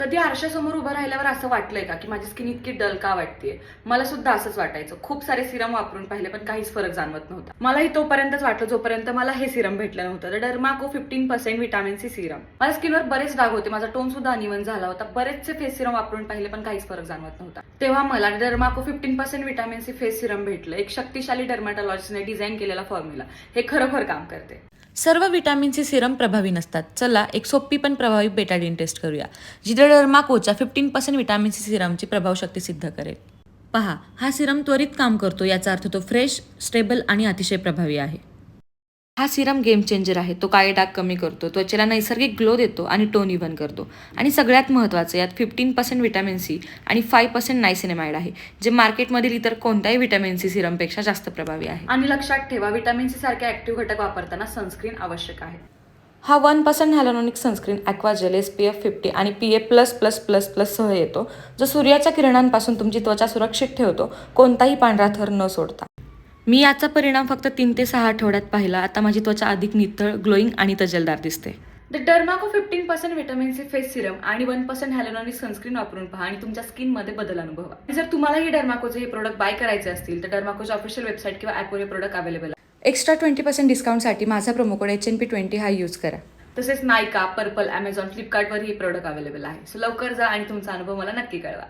कधी आरशासमोर उभं राहिल्यावर असं वाटलंय का की माझी स्किन इतकी डल का वाटतेय? मला सुद्धा असंच वाटायचं. खूप सारे सिरम वापरून पाहिले पण काहीच फरक जाणवत नव्हता. मलाही तोपर्यंतच वाटलं जोपर्यंत मला हे सिरम भेटलं नव्हतं. Derma Co 15% vitamin C serum. माझ्या स्किनवर बरेच डाग होते, माझा टोन सुद्धा अनइव्हन झाला होता. बरेचसे फेस सिरम वापरून पाहिले पण काहीच फरक जाणवत नव्हता. तेव्हा मला Derma Co 15% vitamin C face serum भेटलं. एक शक्तिशाली डर्मॅटॉलॉजिस्टने डिझाईन केलेला फॉर्म्युला. हे खरोखर काम करते. सर्व व्हिटॅमिन सी सिरम प्रभावी नसतात. चला एक सोपी पण प्रभावी बेटाडीन टेस्ट करूया, जी डर्माकोच्या 15% व्हिटॅमिन सी सिरमची प्रभावशक्ती सिद्ध करेल. पहा, हा सिरम त्वरित काम करतो, याचा अर्थ तो फ्रेश, स्टेबल आणि अतिशय प्रभावी आहे. हा सिरम गेम चेंजर आहे. तो काळे डाग कमी करतो, त्वचेला नैसर्गिक ग्लो देतो आणि टोन इव्हन करतो. आणि सगळ्यात महत्त्वाचं, यात 15% व्हिटॅमिन सी आणि 5% नायसिनेमाइड आहे, जे मार्केटमधील इतर कोणत्याही व्हिटॅमिन सी सिरमपेक्षा जास्त प्रभावी आहे. आणि लक्षात ठेवा, व्हिटॅमिन सी सारखे ऍक्टिव्ह घटक वापरताना सनस्क्रीन आवश्यक आहे. हा 1% हॅलोनिक सनस्क्रीन ॲक्वा जेल SPF 50 आणि PA++++ सह येतो, जो सूर्याच्या किरणांपासून तुमची त्वचा सुरक्षित ठेवतो, कोणताही पांढरा थर न सोडता. मी याचा परिणाम फक्त 3 ते 6 आठवड्यात पाहिला. आता माझी त्वचा अधिक नितळ, ग्लोईंग आणि तजेलदार दिसते. The Derma Co 15% vitamin C face serum आणि 1% हॅलोनिक सनस्क्रीन वापरून पहा आणि तुमच्या स्किनमध्ये बदल अनुभवा. जर तुम्हाला ही डर्माकोचे हे प्रोडक्ट बाय करायचे असतील तर डर्माकोच्या ऑफिशियल वेबसाईट किंवा ॲपवर हे प्रोडक्ट अवेलेबल आहे. एक्स्ट्रा 20% डिस्काउंटसाठी माझा प्रोमो कोड HNP20 हा यूज करा. तसेच नायका, पर्पल, Amazon, फ्लिपकार्टवर ही प्रोडक्ट अवेलेबल आहे. सो लवकर जा आणि तुमचा अनुभव मला नक्की कळवा.